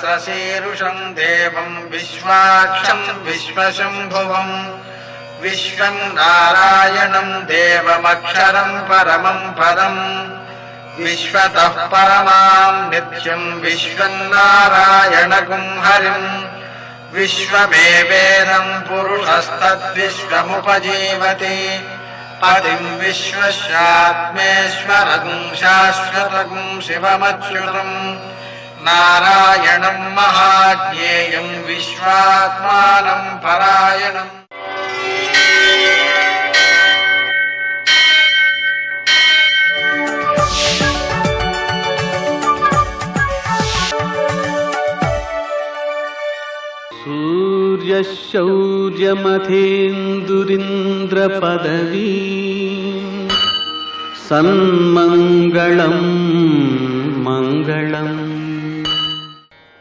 सहस्रशीर्षं देवं विश्वाक्षं विश्वशम्भुवं विश्वं नारायणं देवमक्षरं परमं पदं विश्वतः परमां नित्यं विश्वन्नारायणगुं हरिं विश्वमेवेदं पुरुषस्तद्विश्वमुपजीवति पतिं विश्वस्यात्मेश्वरगुं शाश्वतगुं शिवमच्युतं नारायणं महाज्ञेयं विश्वात्मानं परायणम्। सूर्यशौर्यमथेन्दुरिन्द्रपदवी सन्मङ्गलं मङ्गलम्।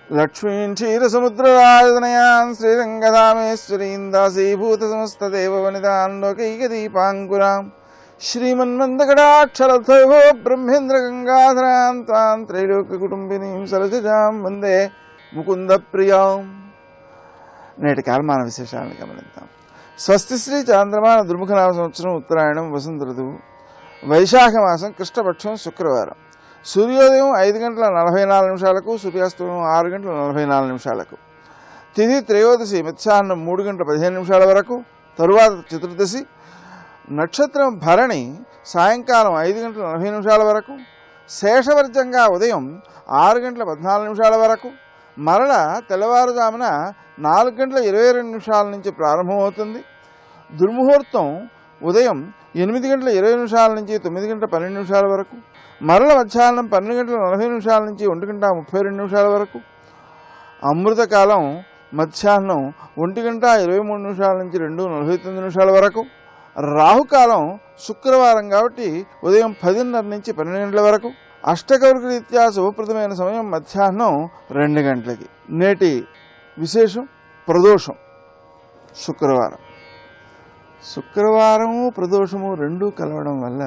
लक्ष्मीं क्षीरसमुद्रराजतनयां श्रीरङ्गधामेश्वरीं दासीभूतसमस्तदेववनितां लोकैकदीपाङ्कुरां श्रीमन्मन्दकटाक्षरथो ब्रह्मेन्द्रगङ्गाधरां तां त्रैलोक्यकुटुम्बिनीं सरसिजां वन्दे मुकुन्दप्रियां। నేటి కాలమాన విశేషాలను గమనిద్దాం. స్వస్తిశ్రీ చాంద్రమాన దుర్ముఖనామ సంవత్సరం ఉత్తరాయణం వసంత ఋతువు వైశాఖ మాసం కృష్ణపక్షం శుక్రవారం. సూర్యోదయం 5:44 సూర్యాస్తమయం 6:44. తిథి త్రయోదశి మధ్యాహ్నం 3:15 వరకు. తరువాత చతుర్దశి. నక్షత్రం భరణి సాయంకాలం 5:40 వరకు. శేషవర్జంగా ఉదయం 6:14 వరకు. మరల తెల్లవారుజామున 4:22 నుంచి ప్రారంభమవుతుంది. దుర్ముహూర్తం ఉదయం 8:20 నుంచి 9:12 వరకు. మరల మధ్యాహ్నం 12:40 నుంచి 1:32 వరకు. అమృతకాలం మధ్యాహ్నం 1:23 నుంచి 2:49 వరకు. రాహుకాలం శుక్రవారం కాబట్టి ఉదయం 10:30 నుంచి 12 వరకు. అష్టకౌలిక రీత్యా శుభప్రదమైన సమయం మధ్యాహ్నం 2 గంటలకి. నేటి విశేషం ప్రదోషం. శుక్రవారము ప్రదోషము రెండూ కలవడం వల్ల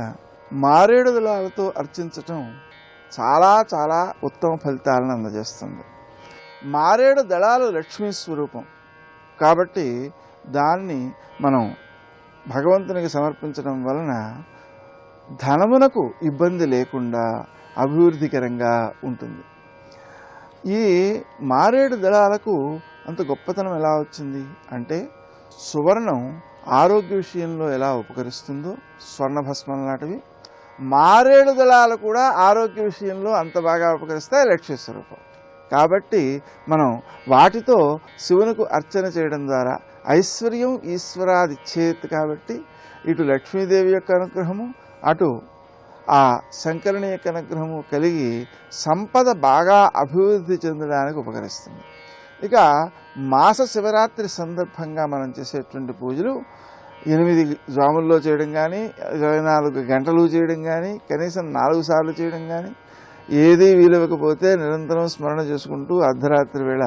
మారేడు దళాలతో అర్చించటం చాలా చాలా ఉత్తమ ఫలితాలను అందజేస్తుంది. మారేడు దళాలు లక్ష్మీ స్వరూపం కాబట్టి దాన్ని మనం భగవంతునికి సమర్పించడం వలన ధనమునకు ఇబ్బంది లేకుండా అభివృద్ధికరంగా ఉంటుంది. ఈ మారేడు దళాలకు అంత గొప్పతనం ఎలా వచ్చింది అంటే సువర్ణం ఆరోగ్య విషయంలో ఎలా ఉపకరిస్తుందో స్వర్ణభస్మం లాంటివి మారేడు దళాలు కూడా ఆరోగ్య విషయంలో అంత బాగా ఉపకరిస్తాయి లక్ష్మీ స్వరూపం. కాబట్టి మనం వాటితో శివునికి అర్చన చేయడం ద్వారా ఐశ్వర్యం ఈశ్వరాది చేత్ కాబట్టి ఇటు లక్ష్మీదేవి యొక్క అనుగ్రహము అటు ఆ శంకరుని యొక్క అనుగ్రహము కలిగి సంపద బాగా అభివృద్ధి చెందడానికి ఉపకరిస్తుంది. ఇక మాస శివరాత్రి సందర్భంగా మనం చేసేటువంటి పూజలు 8 జాముల్లో చేయడం కానీ 24 గంటలు చేయడం కానీ కనీసం 4 సార్లు చేయడం కానీ ఏదీ వీలవకపోతే నిరంతరం స్మరణ చేసుకుంటూ అర్ధరాత్రి వేళ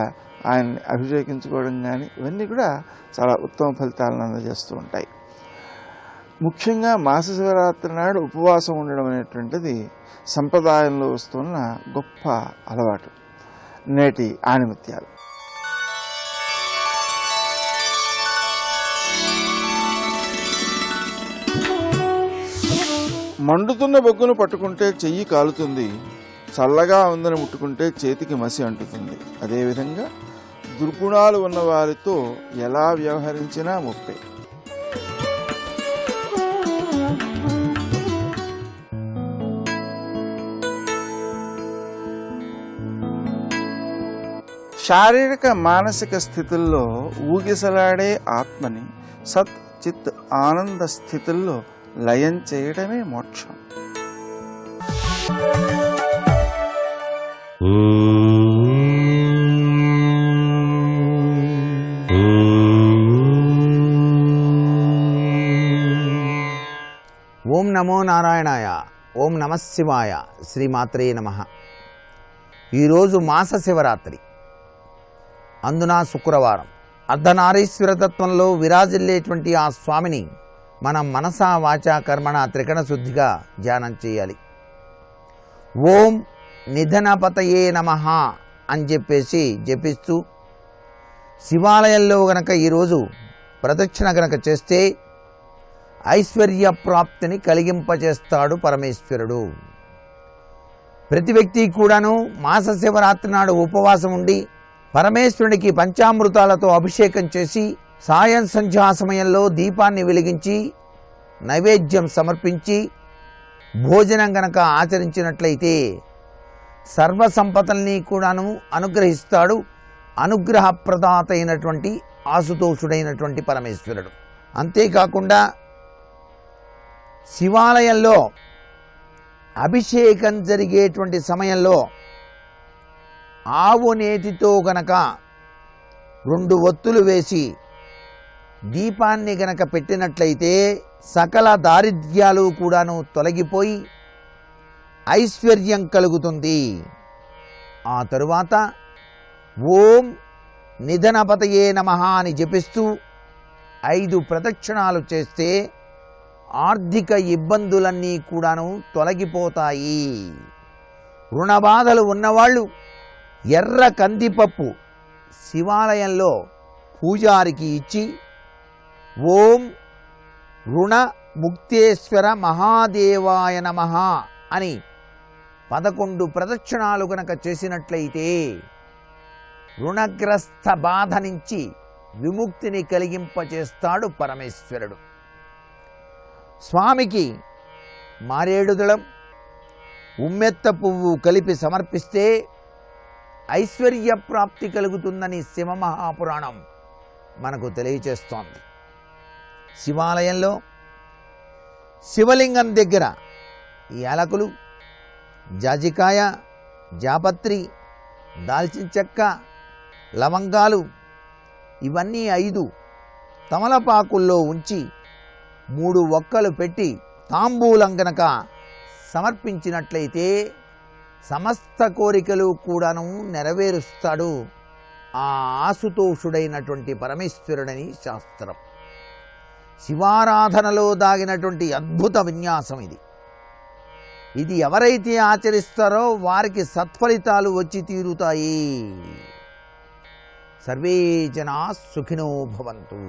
ఆయన్ని అభిషేకించుకోవడం కానీ ఇవన్నీ కూడా చాలా ఉత్తమ ఫలితాలను అందజేస్తూ ఉంటాయి. ముఖ్యంగా మాస శివరాత్రి నాడు ఉపవాసం ఉండడం అనేటువంటిది సంప్రదాయంలో వస్తున్న గొప్ప అలవాటు. నేటి ఆణిముత్యాలు. మండుతున్న బొగ్గును పట్టుకుంటే చెయ్యి కాలుతుంది, చల్లగా ఉందని ముట్టుకుంటే చేతికి మసి అంటుతుంది. అదేవిధంగా దుర్గుణాలు ఉన్న వారితో ఎలా వ్యవహరించినా ముప్పే. శారీరక మానసిక స్థితుల్లో ఊగిసలాడే ఆత్మని సత్ చిత్ ఆనంద స్థితుల్లో లయం చేయడమే మోక్షం. ఓం నమో నారాయణాయ. ఓం నమ శివాయ. శ్రీమాత్రే నమః. ఈరోజు మాస శివరాత్రి, అందున శుక్రవారం. అర్ధనారీశ్వర తత్వంలో విరాజిల్లేటువంటి ఆ స్వామిని మనం మనసా వాచా కర్మణ త్రికరణ శుద్ధిగా ధ్యానం చేయాలి. ఓం నిధనపతయే నమః అని చెప్పేసి జపిస్తూ శివాలయంలో గనక ఈరోజు ప్రదక్షిణ గనక చేస్తే ఐశ్వర్య ప్రాప్తిని కలిగింపచేస్తాడు పరమేశ్వరుడు. ప్రతి వ్యక్తి కూడాను మాస శివరాత్రి నాడు ఉపవాసం ఉండి పరమేశ్వరునికి పంచామృతాలతో అభిషేకం చేసి సాయం సంధ్యా సమయంలో దీపాన్ని వెలిగించి నైవేద్యం సమర్పించి భోజనం గనక ఆచరించినట్లయితే సర్వ సంపదల్ని కూడాను అనుగ్రహిస్తాడు అనుగ్రహ ప్రదాత అయినటువంటి ఆశుతోషుడైనటువంటి పరమేశ్వరుడు. అంతేకాకుండా శివాలయంలో అభిషేకం జరిగేటువంటి సమయంలో ఆవు నేతితో గనక 2 ఒత్తులు వేసి దీపాన్ని గనక పెట్టినట్లయితే సకల దారిద్ర్యాలు కూడాను తొలగిపోయి ఐశ్వర్యం కలుగుతుంది. ఆ తరువాత ఓం నిధనపతయే నమః అని జపిస్తూ 5 ప్రదక్షిణాలు చేస్తే ఆర్థిక ఇబ్బందులన్నీ కూడాను తొలగిపోతాయి. రుణబాధలు ఉన్నవాళ్ళు ఎర్ర కందిపప్పు శివాలయంలో పూజారికి ఇచ్చి ఓం రుణ ముక్తేశ్వర మహాదేవాయ నమః అని 11 ప్రదక్షిణాలు గనక చేసినట్లయితే రుణగ్రస్త బాధ నుంచి విముక్తిని కలిగింపచేస్తాడు పరమేశ్వరుడు. స్వామికి మారేడుదళం ఉమ్మెత్త పువ్వు కలిపి సమర్పిస్తే ఐశ్వర్య ప్రాప్తి కలుగుతుందని శివమహాపురాణం మనకు తెలియచేస్తోంది. శివాలయంలో శివలింగం దగ్గర యాలకులు, జాజికాయ, జాపత్రి, దాల్చిన చెక్క, లవంగాలు ఇవన్నీ 5 తమలపాకుల్లో ఉంచి 3 ఒక్కలు పెట్టి తాంబూలం గనక సమర్పించినట్లయితే సమస్త కోరికలు కూడాను నెరవేరుస్తాడు ఆ ఆశుతోషుడైనటువంటి పరమేశ్వరుడని శాస్త్రం. శివారాధనలో దాగినటువంటి అద్భుత విన్యాసం ఇది. ఇది ఎవరైతే ఆచరిస్తారో వారికి సత్ఫలితాలు వచ్చి తీరుతాయి. సర్వే జనా సుఖినో భవంతు.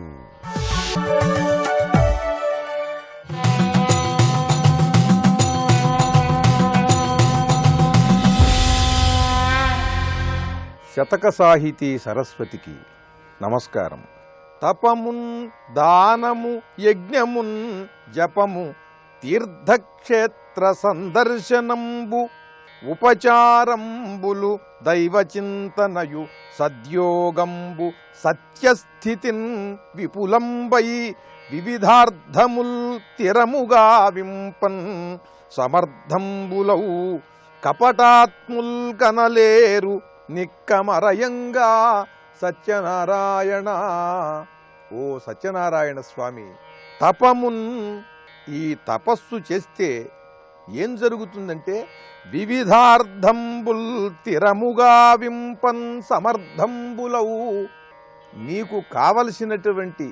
శతక సాహితీ సరస్వతికి నమస్కారం. తపమున్ దానము యజ్ఞమున్ జపము తీర్థక్షేత్ర సందర్శనంబు ఉపచారంబులు దైవచింతనయు సద్యోగంబు సత్యస్థితిన్ విపులంబై వివిధార్థముల్ తిరముగా వింపన్ సమర్థంబులౌ కపటాత్ముల్ కనలేరు నిక్కమరయంగా సత్యనారాయణ. ఓ సత్యనారాయణ స్వామి, తపమున్ ఈ తపస్సు చేస్తే ఏం జరుగుతుందంటే వివిధార్థంబుల్ తిరముగా వింపన్ సమర్థంబులవు నీకు కావలసినటువంటి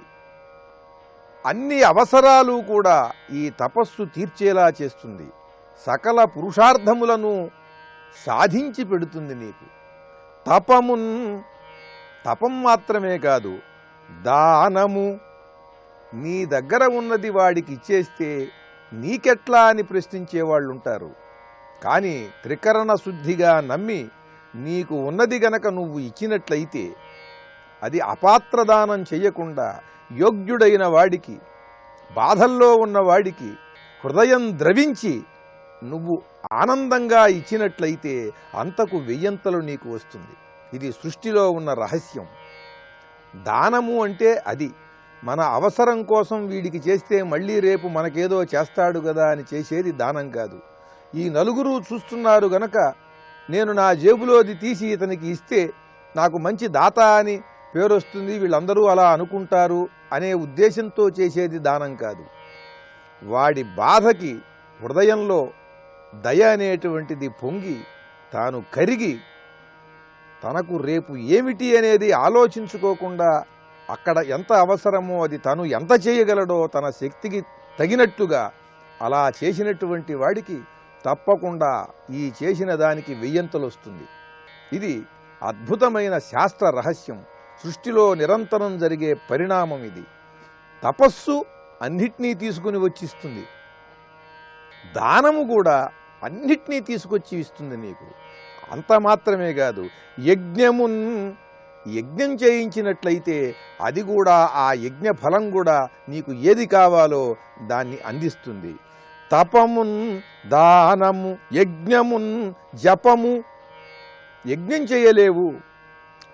అన్ని అవసరాలు కూడా ఈ తపస్సు తీర్చేలా చేస్తుంది. సకల పురుషార్థములను సాధించి పెడుతుంది నీకు. తపమున్ తపం మాత్రమే కాదు, దానము నీ దగ్గర ఉన్నది వాడికి ఇచ్చేస్తే నీకెట్లా అని ప్రశ్నించేవాళ్ళు ఉంటారు. కానీ త్రికరణ శుద్ధిగా నమ్మి నీకు ఉన్నది గనక నువ్వు ఇచ్చినట్లయితే అది అపాత్రదానం చెయ్యకుండా యోగ్యుడైన వాడికి, బాధల్లో ఉన్నవాడికి హృదయం ద్రవించి నువ్వు ఆనందంగా ఇచ్చినట్లయితే అంతకు 1000 నీకు వస్తుంది. ఇది సృష్టిలో ఉన్న రహస్యం. దానము అంటే అది మన అవసరం కోసం వీడికి చేస్తే మళ్ళీ రేపు మనకేదో చేస్తాడు కదా అని చేసేది దానం కాదు. ఈ నలుగురు చూస్తున్నారు గనక నేను నా జేబులోది తీసి ఇతనికి ఇస్తే నాకు మంచి దాత అని పేరు వస్తుంది, వీళ్ళందరూ అలా అనుకుంటారు అనే ఉద్దేశంతో చేసేది దానం కాదు. వాడి బాధకి హృదయంలో దయ అనేటువంటిది పొంగి తాను కరిగి తనకు రేపు ఏమిటి అనేది ఆలోచించుకోకుండా అక్కడ ఎంత అవసరమో అది తను ఎంత చేయగలడో తన శక్తికి తగినట్టుగా అలా చేసినటువంటి వాడికి తప్పకుండా ఈ చేసిన దానికి 1000 వస్తుంది. ఇది అద్భుతమైన శాస్త్ర రహస్యం. సృష్టిలో నిరంతరం జరిగే పరిణామం ఇది. తపస్సు అన్నిటినీ తీసుకుని వచ్చిస్తుంది, దానము కూడా అన్నిటినీ తీసుకొచ్చి ఇస్తుంది నీకు. అంత మాత్రమే కాదు, యజ్ఞం చేయించినట్లయితే అది కూడా, ఆ యజ్ఞ ఫలం కూడా నీకు ఏది కావాలో దాన్ని అందిస్తుంది. తపమున్, దానము, యజ్ఞమున్, జపము. యజ్ఞం చేయలేవు,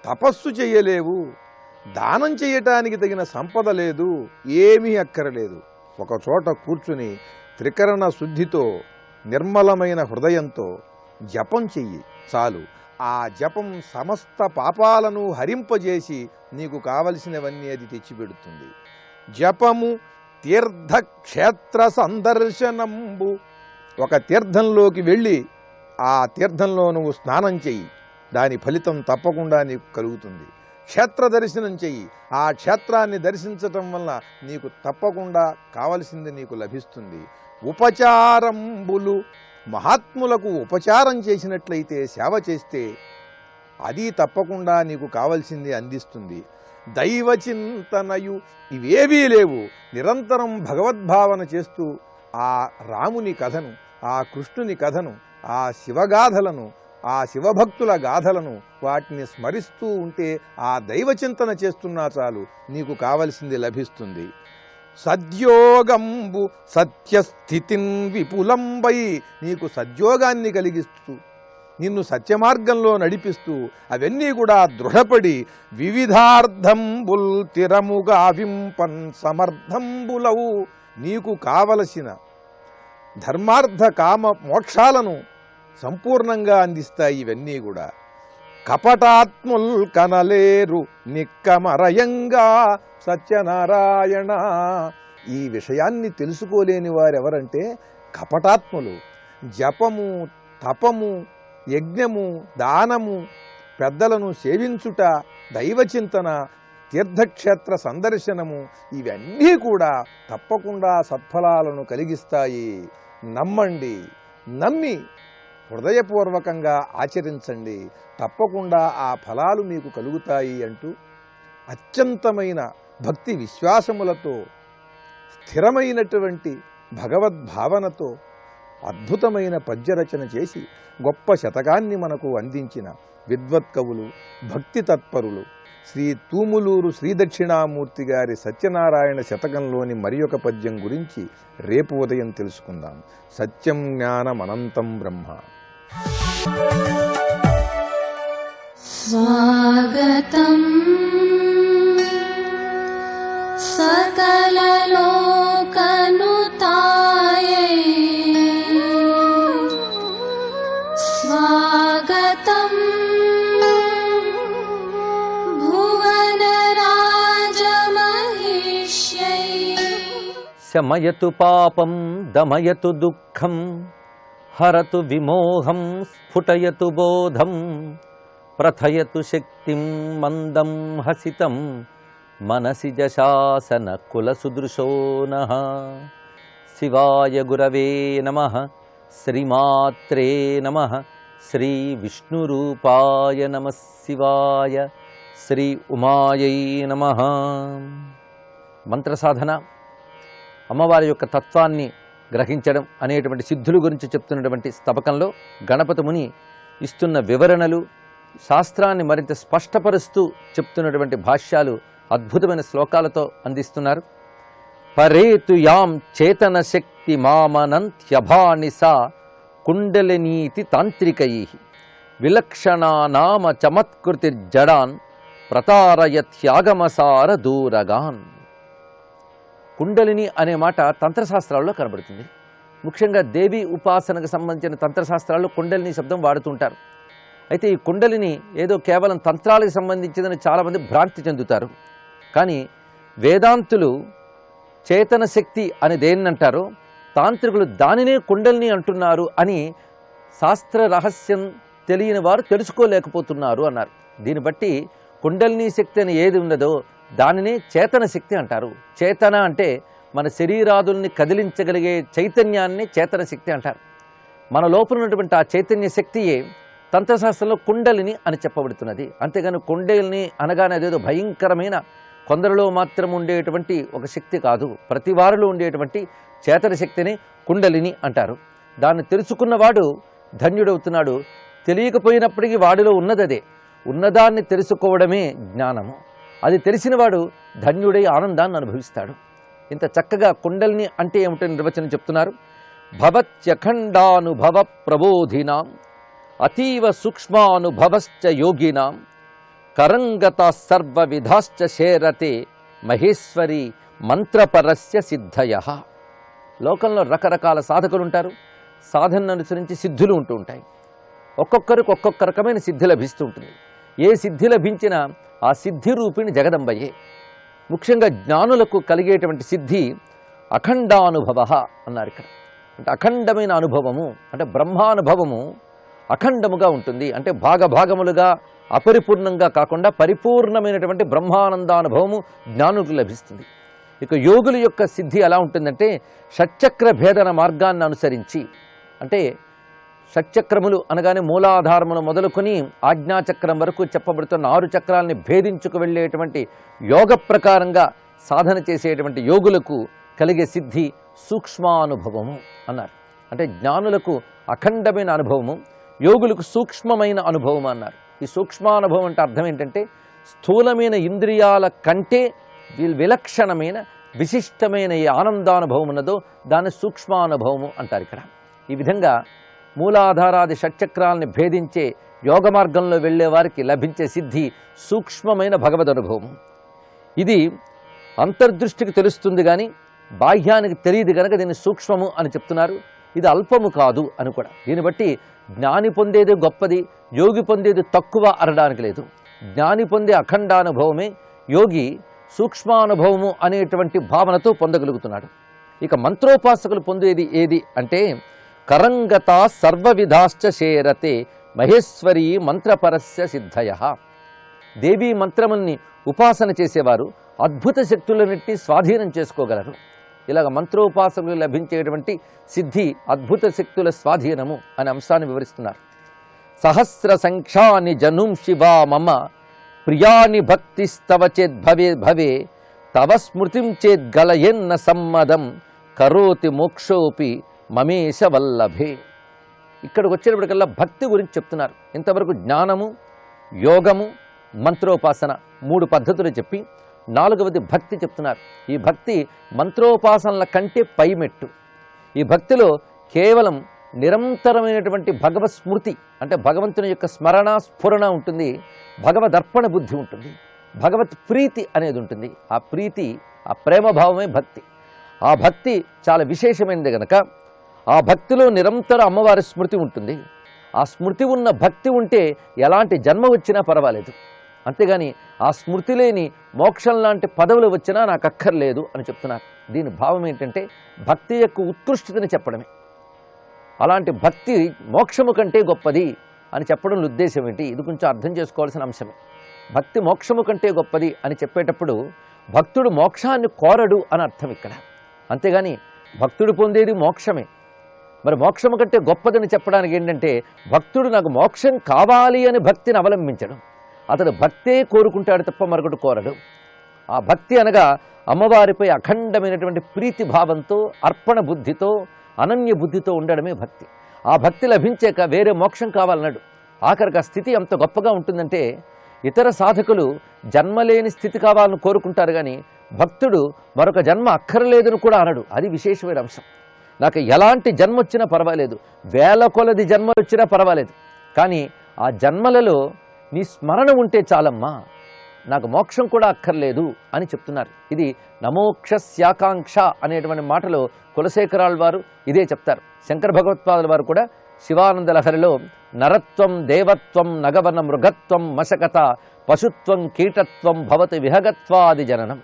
తపస్సు చేయలేవు, దానం చేయటానికి తగిన సంపద లేదు, ఏమీ అక్కరలేదు. ఒక చోట కూర్చుని త్రికరణ శుద్ధితో, నిర్మలమైన హృదయంతో జపం చెయ్యి చాలు. ఆ జపం సమస్త పాపాలను హరింపజేసి నీకు కావలసినవన్నీ అది తెచ్చిపెడుతుంది. జపము తీర్థక్షేత్ర సందర్శనంబు. ఒక తీర్థంలోకి వెళ్ళి ఆ తీర్థంలో నువ్వు స్నానం చెయ్యి, దాని ఫలితం తప్పకుండా నీకు కలుగుతుంది. క్షేత్ర దర్శనం చెయ్యి, ఆ క్షేత్రాన్ని దర్శించటం వల్ల నీకు తప్పకుండా కావలసింది నీకు లభిస్తుంది. ఉపచారంబులు. మహాత్ములకు ఉపచారం చేసినట్లయితే, సేవ చేస్తే అది తప్పకుండా నీకు కావలసింది అందిస్తుంది. దైవ చింతనయు. ఇవేవీ లేవు, నిరంతరం భగవద్భావన చేస్తూ ఆ రాముని కథను, ఆ కృష్ణుని కథను, ఆ శివగాథలను, ఆ శివభక్తుల గాథలను వాటిని స్మరిస్తూ ఉంటే, ఆ దైవచింతన చేస్తున్నా చాలు నీకు కావలసింది లభిస్తుంది. సద్యోగంబు సత్యస్థితిన్ విపులంబై. నీకు సద్యోగాన్ని కలిగిస్తూ, నిన్ను సత్యమార్గంలో నడిపిస్తూ, అవన్నీ కూడా దృఢపడి వివిధార్థంబుల్ తిరముగా వింపన్ సమర్థంబులవు. నీకు కావలసిన ధర్మార్థ కామ మోక్షాలను సంపూర్ణంగా అందిస్తాయి ఇవన్నీ కూడా. కపటాత్ముల్ కనలేరు నిక్కమరయంగా సత్యనారాయణ. ఈ విషయాన్ని తెలుసుకోలేని వారెవరంటే కపటాత్ములు. జపము, తపము, యజ్ఞము, దానము, పెద్దలను సేవించుట, దైవచింతన, తీర్థక్షేత్ర సందర్శనము, ఇవన్నీ కూడా తప్పకుండా సత్ఫలాలను కలిగిస్తాయి. నమ్మండి, నమ్మి హృదయపూర్వకంగా ఆచరించండి, తప్పకుండా ఆ ఫలాలు మీకు కలుగుతాయి అంటూ అత్యంతమైన భక్తి విశ్వాసములతో, స్థిరమైనటువంటి భగవద్భావనతో అద్భుతమైన పద్యరచన చేసి గొప్ప శతకాన్ని మనకు అందించిన విద్వత్కవులు, భక్తి తత్పరులు శ్రీ తూములూరు శ్రీదక్షిణామూర్తి గారి సత్యనారాయణ శతకంలోని మరి ఒక పద్యం గురించి రేపు ఉదయం తెలుసుకుందాం. సత్యం జ్ఞానమనంతం బ్రహ్మ. స్వాగతం సకలలోకనుతాయై, స్వాగతం భువనరాజమహిష్యై. శమయతు పాపం దమయతు దుఃఖం హరతు విమోహం స్ఫుటయతు బోధం ప్రథయతు శక్తిం మందం హసితం మనసి జశాసన కులసుదృశో నః. శివాయ గురవే నమః. శ్రీమాత్రే నమః. శ్రీ విష్ణురూపాయ నమః శివాయ. శ్రీ ఉమాయై నమః. మంత్రసాధన, అమ్మవారి యొక్క తత్వాన్ని గ్రహించడం అనేటువంటి సిద్ధుల గురించి చెప్తున్నటువంటి స్తబకంలో గణపతి ముని ఇస్తున్న వివరణలు, శాస్త్రాన్ని మరింత స్పష్టపరుస్తూ చెప్తున్నటువంటి భాష్యాలు అద్భుతమైన శ్లోకాలతో అందిస్తున్నారు. పరేతు యాం చేతన శక్తి మామనంత్యభానిసా కుండలినీతి తాంత్రికై విలక్షణానామ చమత్కృతిర్జడాన్ ప్రతారయత్యాగమసార దూరగాన్. కుండలిని అనే మాట తంత్రశాస్త్రాల్లో కనబడుతుంది. ముఖ్యంగా దేవి ఉపాసనకు సంబంధించిన తంత్రశాస్త్రాల్లో కుండలిని శబ్దం వాడుతుంటారు. అయితే ఈ కుండలిని ఏదో కేవలం తంత్రాలకు సంబంధించిందని చాలామంది భ్రాంతి చెందుతారు. కానీ వేదాంతులు చేతన శక్తి అని దేన్నంటారో, తాంత్రికులు దానినే కుండలిని అంటున్నారు అని శాస్త్ర రహస్యం తెలియని వారు తెలుసుకోలేకపోతున్నారు అన్నారు. దీన్ని బట్టి కుండలిని శక్తి అని ఏది ఉన్నదో దానినే చేతన శక్తి అంటారు. చేతన అంటే మన శరీరాదుల్ని కదిలించగలిగే చైతన్యాన్ని చేతన శక్తి అంటారు. మన లోపల ఉన్నటువంటి ఆ చైతన్య శక్తియే తంత్రశాస్త్రంలో కుండలిని అని చెప్పబడుతున్నది. అంతేగాని కుండలిని అనగానే అదేదో భయంకరమైన కొందరిలో మాత్రం ఉండేటువంటి ఒక శక్తి కాదు. ప్రతి వారిలో ఉండేటువంటి చేతన శక్తిని కుండలిని అంటారు. దాన్ని తెలుసుకున్నవాడు ధన్యుడవుతున్నాడు. తెలియకపోయినప్పటికీ వాడిలో ఉన్నదదే. ఉన్నదాన్ని తెలుసుకోవడమే జ్ఞానము. అది తెలిసినవాడు ధన్యుడై ఆనందాన్ని అనుభవిస్తాడు. ఇంత చక్కగా కుండలిని అంటే ఏమిటో నిర్వచనం చెప్తున్నారు. భవత్యఖండానుభవ ప్రబోధినాం అతీవ సూక్ష్మానుభవశ్చ యోగినాం కరంగత సర్వ విధాశ్చ శేరతే మహేశ్వరి మంత్రపరస్య సిద్ధయ. లోకంలో రకరకాల సాధకులు ఉంటారు. సాధనను అనుసరించి సిద్ధులు ఉంటూ ఉంటాయి. ఒక్కొక్కరికి ఒక్కొక్క రకమైన సిద్ధి లభిస్తూ ఉంటుంది. ఏ సిద్ధి లభించినా ఆ సిద్ధి రూపిణి జగదంబయే. ముఖ్యంగా జ్ఞానులకు కలిగేటువంటి సిద్ధి అఖండానుభవ అన్నారు ఇక్కడ. అంటే అఖండమైన అనుభవము, అంటే బ్రహ్మానుభవము అఖండముగా ఉంటుంది. అంటే భాగములుగా అపరిపూర్ణంగా కాకుండా పరిపూర్ణమైనటువంటి బ్రహ్మానందానుభవము జ్ఞానులకు లభిస్తుంది. ఇక యోగుల యొక్క సిద్ధి ఎలా ఉంటుందంటే షట్చక్ర భేదన మార్గాన్ని అనుసరించి, అంటే షట్చక్రములు అనగానే మూలాధారములు మొదలుకొని ఆజ్ఞాచక్రం వరకు చెప్పబడుతున్న 6 చక్రాలని భేదించుకు వెళ్ళేటువంటి యోగ ప్రకారంగా సాధన చేసేటువంటి యోగులకు కలిగే సిద్ధి సూక్ష్మానుభవము అన్నారు. అంటే జ్ఞానులకు అఖండమైన అనుభవము, యోగులకు సూక్ష్మమైన అనుభవం అన్నారు. ఈ సూక్ష్మానుభవం అంటే అర్థం ఏంటంటే స్థూలమైన ఇంద్రియాల కంటే విలక్షణమైన విశిష్టమైన ఏ ఆనందానుభవం ఉన్నదో దాన్ని సూక్ష్మానుభవము అంటారు ఇక్కడ. ఈ విధంగా మూలాధారాది షట్చక్రాలని భేదించే యోగ మార్గంలో వెళ్ళే వారికి లభించే సిద్ధి సూక్ష్మమైన భగవద్ అనుభవం. ఇది అంతర్దృష్టికి తెలుస్తుంది కానీ బాహ్యానికి తెలియదు కనుక దీన్ని సూక్ష్మము అని చెప్తున్నారు. ఇది అల్పము కాదు అని కూడా. దీన్ని బట్టి జ్ఞాని పొందేది గొప్పది, యోగి పొందేది తక్కువ అనడానికి లేదు. జ్ఞాని పొందే అఖండానుభవమే యోగి సూక్ష్మానుభవము అనేటువంటి భావనతో పొందగలుగుతున్నాడు. ఇక మంత్రోపాసకులు పొందేది ఏది అంటే కరంగత సర్వవిధాశ్చ శేరతే మహేశ్వరీ మంత్రపరస్య సిద్ధయ. దేవీ మంత్రముల్ని ఉపాసన చేసేవారు అద్భుత శక్తులన్నింటినీ స్వాధీనం చేసుకోగలరు. ఇలాగ మంత్రోపాసకులు లభించేటువంటి సిద్ధి అద్భుత శక్తుల స్వాధీనము అనే అంశాన్ని వివరిస్తున్నారు. సహస్ర సంఖ్యాని జనుం శివా మమ ప్రియాని భక్తిస్తవ చేద్భవే భవే తవ స్మృతిం చేద్గలయెన్న సమ్మదం కరోతి మోక్షోపి మమేశ వల్లభే. ఇక్కడికి వచ్చేటప్పటికల్లా భక్తి గురించి చెప్తున్నారు. ఇంతవరకు జ్ఞానము, యోగము, మంత్రోపాసన 3 పద్ధతులు చెప్పి 4వది భక్తి చెప్తున్నారు. ఈ భక్తి మంత్రోపాసనల కంటే పైమెట్టు. ఈ భక్తిలో కేవలం నిరంతరమైనటువంటి భగవత్ స్మృతి, అంటే భగవంతుని యొక్క స్మరణ స్ఫురణ ఉంటుంది. భగవదర్పణ బుద్ధి ఉంటుంది. భగవత్ ప్రీతి అనేది ఉంటుంది. ఆ ప్రీతి, ఆ ప్రేమభావమే భక్తి. ఆ భక్తి చాలా విశేషమైనది కనుక ఆ భక్తిలో నిరంతర అమ్మవారి స్మృతి ఉంటుంది. ఆ స్మృతి ఉన్న భక్తి ఉంటే ఎలాంటి జన్మ వచ్చినా పర్వాలేదు. అంతేగాని ఆ స్మృతి లేని మోక్షం లాంటి పదవులు వచ్చినా నాకు అక్కర్లేదు అని చెప్తున్నారు. దీని భావం ఏంటంటే భక్తి యొక్క ఉత్కృష్టతని చెప్పడమే. అలాంటి భక్తి మోక్షము కంటే గొప్పది అని చెప్పడంలో ఉద్దేశం ఏంటి? ఇది కొంచెం అర్థం చేసుకోవాల్సిన అంశమే. భక్తి మోక్షము కంటే గొప్పది అని చెప్పేటప్పుడు భక్తుడు మోక్షాన్ని కోరడు అని అర్థం ఇక్కడ. అంతేగాని భక్తుడు పొందేది మోక్షమే. మరి మోక్షము కంటే గొప్పదని చెప్పడానికి ఏంటంటే భక్తుడు నాకు మోక్షం కావాలి అని భక్తిని అవలంబించడం. అతడు భక్తే కోరుకుంటాడు తప్ప మరొకటి కోరడు. ఆ భక్తి అనగా అమ్మవారిపై అఖండమైనటువంటి ప్రీతి భావంతో, అర్పణ బుద్ధితో, అనన్య బుద్ధితో ఉండడమే భక్తి. ఆ భక్తి లభించాక వేరే మోక్షం కావాలన్నాడు. ఆఖరికి ఆ స్థితి ఎంత గొప్పగా ఉంటుందంటే ఇతర సాధకులు జన్మలేని స్థితి కావాలని కోరుకుంటారు కానీ భక్తుడు మరొక జన్మ అక్కర్లేదని కూడా అనడు. అది విశేషమైన అంశం. నాకు ఎలాంటి జన్మ వచ్చినా పర్వాలేదు, వేల కొలది జన్మలు వచ్చినా పర్వాలేదు, కానీ ఆ జన్మలలో నీ స్మరణ ఉంటే చాలమ్మా, నాకు మోక్షం కూడా అక్కర్లేదు అని చెప్తున్నారు. ఇది నమోక్షస్యాకాంక్ష అనేటువంటి మాటలో కులశేఖరాల వారు ఇదే చెప్తారు. శంకర భగవత్పాదుల వారు కూడా శివానంద లహరిలో నరత్వం దేవత్వం నగవన మృగత్వం మశకత పశుత్వం కీటత్వం భవతి విహగత్వాది జననం.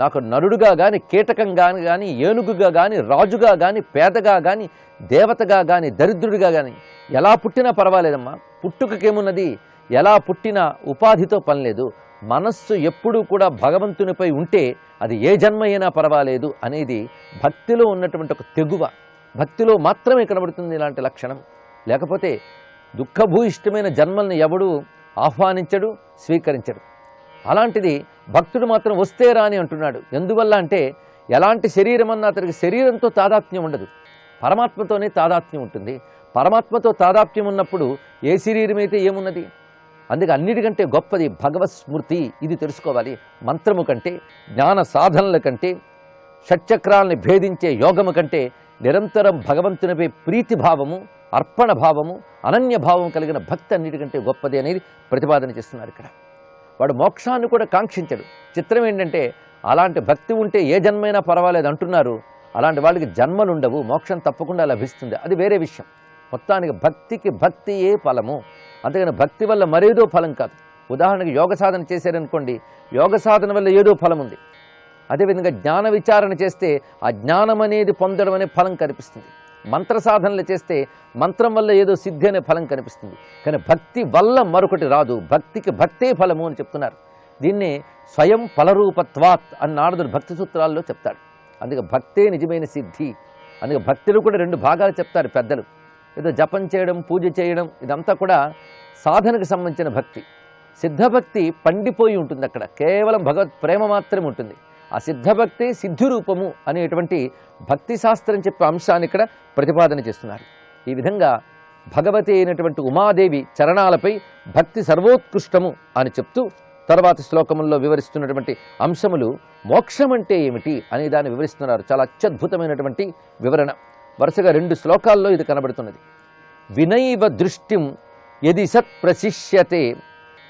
నాకు నరుడుగా కానీ, కీటకంగా కానీ, ఏనుగుగా కానీ, రాజుగా కానీ, పేదగా కానీ, దేవతగా కానీ, దరిద్రుడిగా కానీ ఎలా పుట్టినా పర్వాలేదమ్మా. పుట్టుకకేమున్నది? ఎలా పుట్టినా ఉపాధితో పనిలేదు. మనస్సు ఎప్పుడూ కూడా భగవంతునిపై ఉంటే అది ఏ జన్మ అయినా పర్వాలేదు అనేది భక్తిలో ఉన్నటువంటి ఒక తెగువ. భక్తిలో మాత్రమే కనబడుతుంది ఇలాంటి లక్షణం. లేకపోతే దుఃఖభూయిష్టమైన జన్మల్ని ఎవడు ఆహ్వానించడు, స్వీకరించడు. అలాంటిది భక్తుడు మాత్రం వస్తే రాని అంటున్నాడు. ఎందువల్ల అంటే ఎలాంటి శరీరం అన్న అతనికి శరీరంతో తాదాత్మ్యం ఉండదు, పరమాత్మతోనే తాదాత్మ్యం ఉంటుంది. పరమాత్మతో తాదాత్మ్యం ఉన్నప్పుడు ఏ శరీరం అయితే ఏమున్నది? అందుకే అన్నిటికంటే గొప్పది భగవత్ స్మృతి. ఇది తెలుసుకోవాలి. మంత్రము కంటే, జ్ఞాన సాధనల కంటే, షట్చక్రాల్ని భేదించే యోగము కంటే నిరంతరం భగవంతునిపై ప్రీతి భావము, అర్పణ భావము, అనన్య భావం కలిగిన భక్తి అన్నిటికంటే గొప్పది అనేది ప్రతిపాదన చేస్తున్నారు ఇక్కడ. వాడు మోక్షాన్ని కూడా కాంక్షించడు. చిత్రం ఏంటంటే అలాంటి భక్తి ఉంటే ఏ జన్మైనా పర్వాలేదు అంటున్నారు. అలాంటి వాళ్ళకి జన్మలు ఉండవు, మోక్షం తప్పకుండా లభిస్తుంది. అది వేరే విషయం. మొత్తానికి భక్తికి భక్తియే ఫలము. అంతేగాని భక్తి వల్ల మరేదో ఫలం కాదు. ఉదాహరణకి యోగ సాధన చేశారనుకోండి, యోగ సాధన వల్ల ఏదో ఫలం ఉంది. అదేవిధంగా జ్ఞాన విచారణ చేస్తే ఆ జ్ఞానం అనేది పొందడం అనే ఫలం కనిపిస్తుంది. మంత్ర సాధనలు చేస్తే మంత్రం వల్ల ఏదో సిద్ధి అనే ఫలం కనిపిస్తుంది. కానీ భక్తి వల్ల మరొకటి రాదు. భక్తికి భక్తే ఫలము అని చెప్తున్నారు. దీన్ని స్వయం ఫలరూపత్వాత్ అని నారదుడు భక్తి సూత్రాల్లో చెప్తాడు. అందుకే భక్తే నిజమైన సిద్ధి. అందుకే భక్తిలో కూడా 2 భాగాలు చెప్తారు పెద్దలు. ఏదో జపం చేయడం, పూజ చేయడం ఇదంతా కూడా సాధనకు సంబంధించిన భక్తి. సిద్ధభక్తి పండిపోయి ఉంటుంది. అక్కడ కేవలం భగవత్ ప్రేమ మాత్రమే ఉంటుంది. ఆ సిద్ధభక్తి సిద్ధి రూపము అనేటువంటి భక్తి శాస్త్రం చెప్పే అంశాన్ని ఇక్కడ ప్రతిపాదన చేస్తున్నారు. ఈ విధంగా భగవతి అయినటువంటి ఉమాదేవి చరణాలపై భక్తి సర్వోత్కృష్టము అని చెప్తూ తర్వాత శ్లోకముల్లో వివరిస్తున్నటువంటి అంశములు మోక్షం అంటే ఏమిటి అనే దాన్ని వివరిస్తున్నారు. చాలా అత్యద్భుతమైనటువంటి వివరణ. వరుసగా 2 శ్లోకాల్లో ఇది కనబడుతున్నది. వినైవ దృష్టిం యది సత్ ప్రశిష్యతే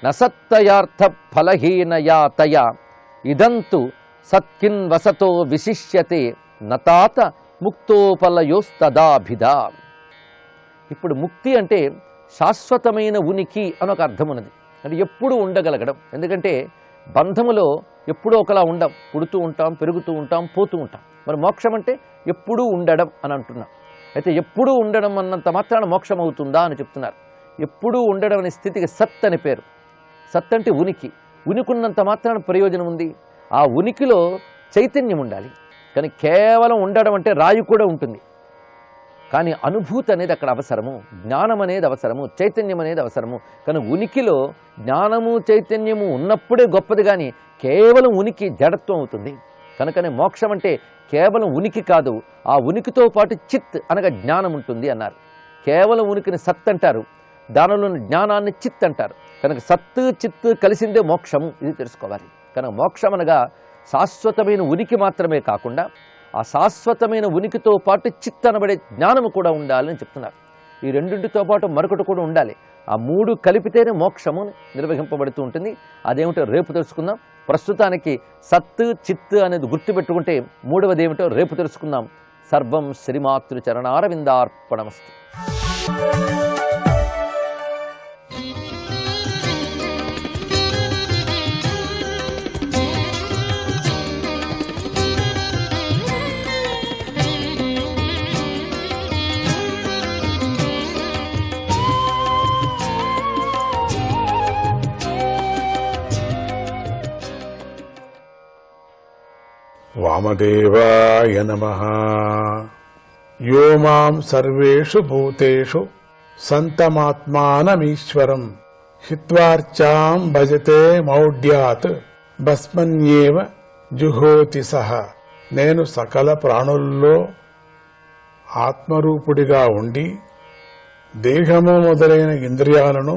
నసత్తయార్థ ఫలహీనయాతయా ఇదంతు సత్కిన్ వసతో విశిష్యతే నతాత ముక్తోపలయోస్తదాభిధా. ఇప్పుడు ముక్తి అంటే శాశ్వతమైన ఉనికి అని ఒక అర్థం ఉన్నది. అంటే ఎప్పుడు ఉండగలగడం. ఎందుకంటే బంధములో ఎప్పుడూ ఒకలా ఉండం, పుడుతూ ఉంటాం, పెరుగుతూ ఉంటాం, పోతూ ఉంటాం. మరి మోక్షం అంటే ఎప్పుడూ ఉండడం అని అంటున్నాం. అయితే ఎప్పుడూ ఉండడం అన్నంత మాత్రాన మోక్షం అవుతుందా అని చెప్తున్నారు. ఎప్పుడూ ఉండడం అనే స్థితికి సత్ అని పేరు. సత్ అంటే ఉనికి. ఉనికి ఉన్నంత మాత్రాన ప్రయోజనం ఉంది. ఆ ఉనికిలో చైతన్యం ఉండాలి. కానీ కేవలం ఉండడం అంటే రాయి కూడా ఉంటుంది, కానీ అనుభూతి అనేది అక్కడ అవసరము, జ్ఞానం అనేది అవసరము, చైతన్యం అనేది అవసరము. కానీ ఉనికిలో జ్ఞానము చైతన్యము ఉన్నప్పుడే గొప్పది, కానీ కేవలం ఉనికి జడత్వం అవుతుంది. కనుకనే మోక్షం అంటే కేవలం ఉనికి కాదు, ఆ ఉనికితో పాటు చిత్ అనగా జ్ఞానం ఉంటుంది అన్నారు. కేవలం ఉనికిని సత్ అంటారు, దానిలోని జ్ఞానాన్ని చిత్ అంటారు. కనుక సత్తు చిత్తు కలిసిందే మోక్షము. ఇది తెలుసుకోవాలి. కనుక మోక్షం అనగా శాశ్వతమైన ఉనికి మాత్రమే కాకుండా ఆ శాశ్వతమైన ఉనికితో పాటు చిత్ అనబడే జ్ఞానము కూడా ఉండాలని చెప్తున్నారు. ఈ రెండింటితో పాటు మరొకటి కూడా ఉండాలి. ఆ 3 కలిపితేనే మోక్షము నిర్వహింపబడుతూ ఉంటుంది. అదేమిటో రేపు తెలుసుకుందాం. ప్రస్తుతానికి సత్ చిత్ అనేది గుర్తుపెట్టుకుంటే 3వది ఏమిటో రేపు తెలుసుకుందాం. సర్వం శ్రీమాతృ చరణారవిందార్పణమస్తు. వామదేవాయ నమః. యో మాం సర్వేషు భూతేషు సంతమాత్మానమీశ్వరం హిత్వార్చాం భజతే మౌఢ్యాత్ భస్మన్యేవ జుహోతి సహ. నేను సకల ప్రాణుల్లో ఆత్మరూపుడిగా ఉండి దేహము మొదలైన ఇంద్రియాలను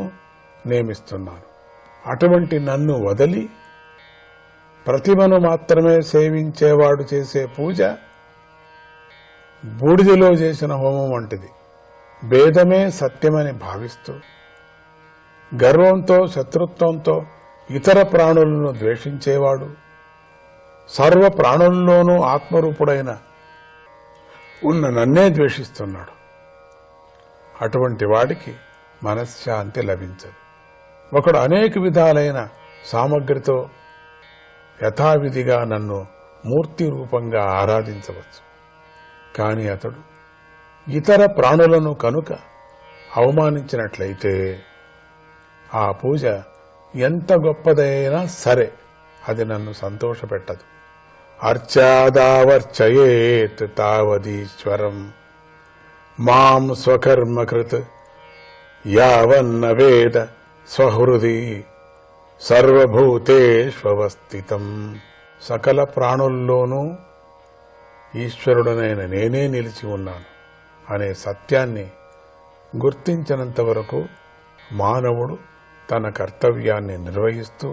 నియమిస్తున్నాను. అటువంటి నన్ను వదలి ప్రతిమను మాత్రమే సేవించేవాడు చేసే పూజ బూడిదలో చేసిన హోమం వంటిది. భేదమే సత్యమని భావిస్తూ గర్వంతో శత్రుత్వంతో ఇతర ప్రాణులను ద్వేషించేవాడు సర్వ ప్రాణుల్లోనూ ఆత్మరూపుడైన ఉన్న నన్నే ద్వేషిస్తున్నాడు. అటువంటి వాడికి మనశ్శాంతి లభించదు. ఒకడు అనేక విధాలైన సామగ్రితో యథావిధిగా నన్ను మూర్తి రూపంగా ఆరాధించవచ్చు. కాని అతడు ఇతర ప్రాణులను కనుక అవమానించినట్లయితే ఆ పూజ ఎంత గొప్పదైనా సరే అది నన్ను సంతోషపెట్టదు. అర్చాదావర్చయేత్ తావదీశ్వరం మాం స్వకర్మకృత్ యావన్న వేద స్వహృది సర్వభూతేష్వస్థితం. సకల ప్రాణుల్లోనూ ఈశ్వరుడనైన నేనే నిలిచి ఉన్నాను అనే సత్యాన్ని గుర్తించినంత వరకు మానవుడు తన కర్తవ్యాన్ని నిర్వహిస్తూ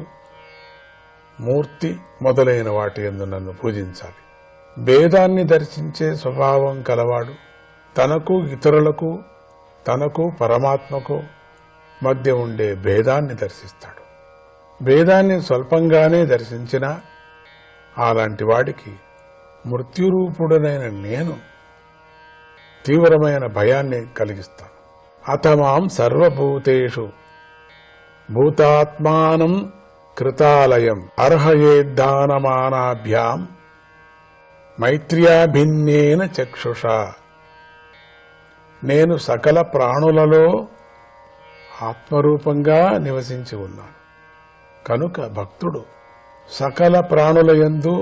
మూర్తి మొదలైన వాటి యందు నన్ను పూజించాలి. భేదాన్ని దర్శించే స్వభావం కలవాడు తనకు ఇతరులకు తనకు పరమాత్మకు మధ్య ఉండే భేదాన్ని దర్శిస్తాడు. భేదాన్ని స్వల్పంగానే దర్శించినా అలాంటి వాడికి మృత్యురూపుడనైన నేను తీవ్రమైన భయాన్ని కలిగిస్తాను. అతమాం సర్వభూతేషు భూతాత్మానం కృతాలయం అర్హయేద్దానమానాభ్యాం మైత్ర్యాభిన్నేన చక్షుషా. నేను సకల ప్రాణులలో ఆత్మరూపంగా నివసించి ఉన్నాను కనుక భక్తుడు సకల ప్రాణుల యందు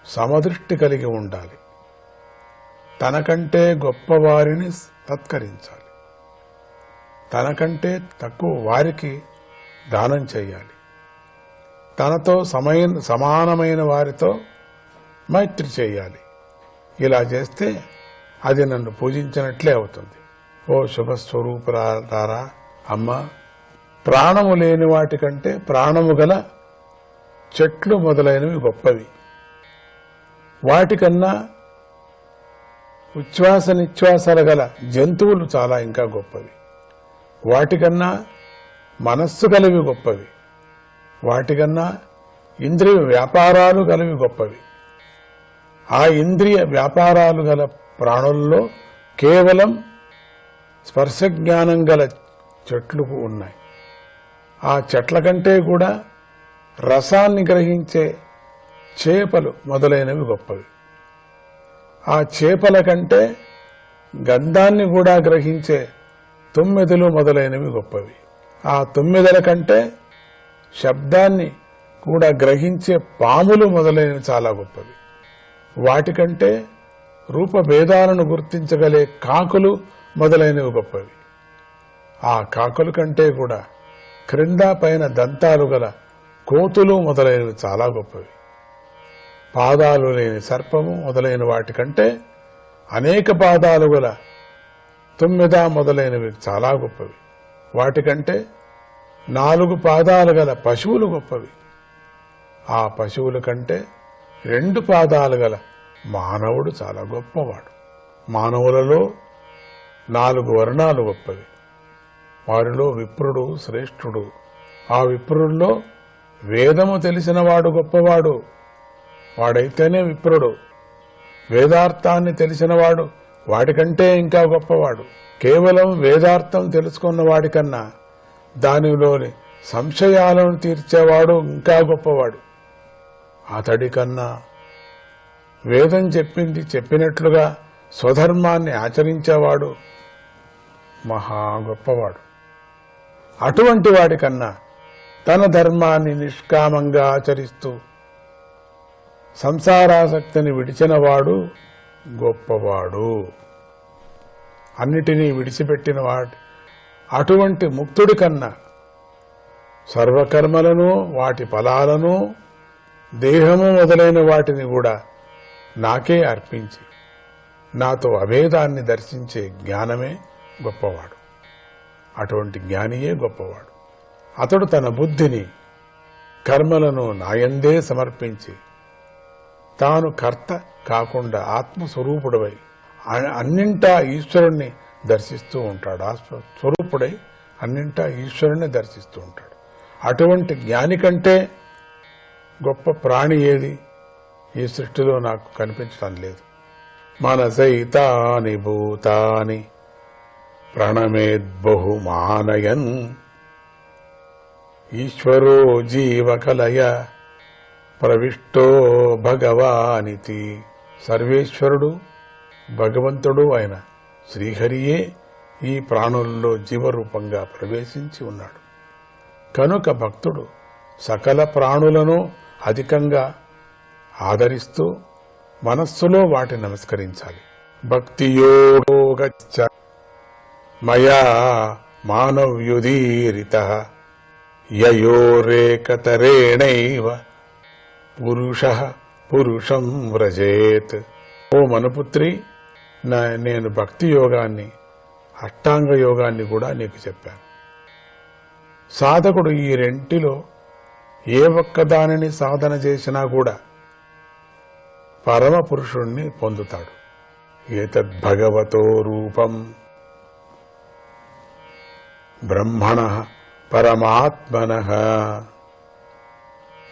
సమదృష్టి కలిగి ఉండాలి. తనకంటే గొప్పవారిని సత్కరించాలి. తనకంటే తక్కువ వారికి దానం చేయాలి. తనతో సమానమైన వారితో మైత్రి చేయాలి. ఇలా చేస్తే అది నన్ను పూజించినట్లే అవుతుంది. ఓ శుభస్వరూపులారా, అమ్మ, ప్రాణము లేని వాటికంటే ప్రాణము గల చెట్లు మొదలైనవి గొప్పవి. వాటికన్నా ఉచ్ఛ్వాస నిశ్వాసాలు గల జంతువులు చాలా ఇంకా గొప్పవి. వాటికన్నా మనస్సు కలివి గొప్పవి. వాటికన్నా ఇంద్రియ వ్యాపారాలు కలివి గొప్పవి. ఆ ఇంద్రియ వ్యాపారాలు గల ప్రాణుల్లో కేవలం స్పర్శ జ్ఞానం గల చెట్లు ఉన్నాయి. ఆ చెట్ల కంటే కూడా రసాన్ని గ్రహించే చేపలు మొదలైనవి గొప్పవి. ఆ చేపల కంటే గంధాన్ని కూడా గ్రహించే తుమ్మెదలు మొదలైనవి గొప్పవి. ఆ తుమ్మెదల కంటే శబ్దాన్ని కూడా గ్రహించే పాములు మొదలైనవి చాలా గొప్పవి. వాటికంటే రూపభేదాలను గుర్తించగలే కాకులు మొదలైనవి గొప్పవి. ఆ కాకుల కంటే కూడా క్రింద పైన దంతాలు గల కోతులు మొదలైనవి చాలా గొప్పవి. పాదాలు లేని సర్పము మొదలైన వాటికంటే అనేక పాదాలు గల తుమ్మెద మొదలైనవి చాలా గొప్పవి. వాటికంటే 4 పాదాలు గల పశువులు గొప్పవి. ఆ పశువుల కంటే 2 పాదాలు గల మానవుడు చాలా గొప్పవాడు. మానవులలో 4 వర్ణాలు గొప్పవి. వారిలో విప్రుడు శ్రేష్ఠుడు. ఆ విప్రుల్లో వేదము తెలిసినవాడు గొప్పవాడు. వాడైతేనే విప్రుడు. వేదార్థాన్ని తెలిసినవాడు వాడికంటే ఇంకా గొప్పవాడు. కేవలం వేదార్థం తెలుసుకున్న వాడికన్నా దానిలోని సంశయాలను తీర్చేవాడు ఇంకా గొప్పవాడు. అతడికన్నా వేదం చెప్పింది చెప్పినట్లుగా స్వధర్మాన్ని ఆచరించేవాడు మహా గొప్పవాడు. అటువంటి వాడికన్నా తన ధర్మాన్ని నిష్కామంగా ఆచరిస్తూ సంసారాసక్తిని విడిచినవాడు గొప్పవాడు. అన్నిటినీ విడిచిపెట్టినవాడు అటువంటి ముక్తుడి కన్నా సర్వకర్మలను వాటి ఫలాలను దేహము మొదలైన వాటిని కూడా నాకే అర్పించి నాతో అభేదాన్ని దర్శించే జ్ఞానమే గొప్పవాడు. అటువంటి జ్ఞానియే గొప్పవాడు. అతడు తన బుద్ధిని కర్మలను నాయందే సమర్పించి తాను కర్త కాకుండా ఆత్మస్వరూపుడవై అన్నింటా ఈశ్వరుణ్ణి దర్శిస్తూ ఉంటాడు. స్వరూపుడై అన్నింటా ఈశ్వరుణ్ణి దర్శిస్తూ ఉంటాడు. అటువంటి జ్ఞాని కంటే గొప్ప ప్రాణి ఏది ఈ సృష్టిలో నాకు కనిపించడం లేదు. మనసైతాని భూతాని ప్రణమేద్బహుమానయన్ ఈశ్వరో జీవకలయ ప్రవిష్టో భగవానితి. సర్వేశ్వరుడు భగవంతుడు అయిన శ్రీహరియే ఈ ప్రాణుల్లో జీవరూపంగా ప్రవేశించి ఉన్నాడు. కనుక భక్తుడు సకల ప్రాణులను అధికంగా ఆదరిస్తూ మనస్సులో వాటి నమస్కరించాలి. భక్తియోగ మయా మానవ్యుదీరితః యయోరేకతరేణైవ పురుషః పురుషం వ్రజేత్. ఓ మనపుత్రి, నేను భక్తి యోగాన్ని, అష్టాంగ యోగాన్ని కూడా నీకు చెప్పాను. సాధకుడు ఈ రెంటిలో ఏ ఒక్కదానిని సాధన చేసినా కూడా పరమ పురుషుణ్ణి పొందుతాడు. ఏతద్భగవతో రూపం బ్రహ్మణః పరమాత్మనః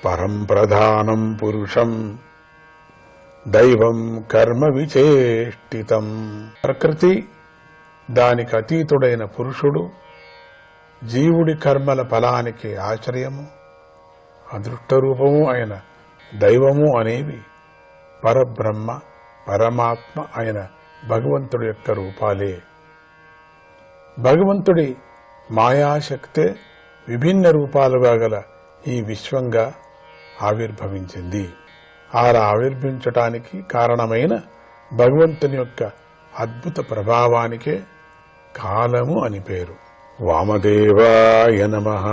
పరం ప్రధానం పురుషం దైవం కర్మ విచేష్టితం. ప్రకృతి, దానికి అతీతుడైన పురుషుడు, జీవుడి కర్మల ఫలానికి ఆశ్రయము, అదృష్ట రూపము అయిన దైవము అనేవి పరబ్రహ్మ పరమాత్మ అయిన భగవంతుడి యొక్క రూపాలే. భగవంతుడి మాయాశక్తే విభిన్న రూపాలుగా గల ఈ విశ్వంగా ఆవిర్భవించింది. అలా ఆవిర్భించటానికి కారణమైన భగవంతుని యొక్క అద్భుత ప్రభావానికే కాలము అని పేరు. వామదేవాయ నమః.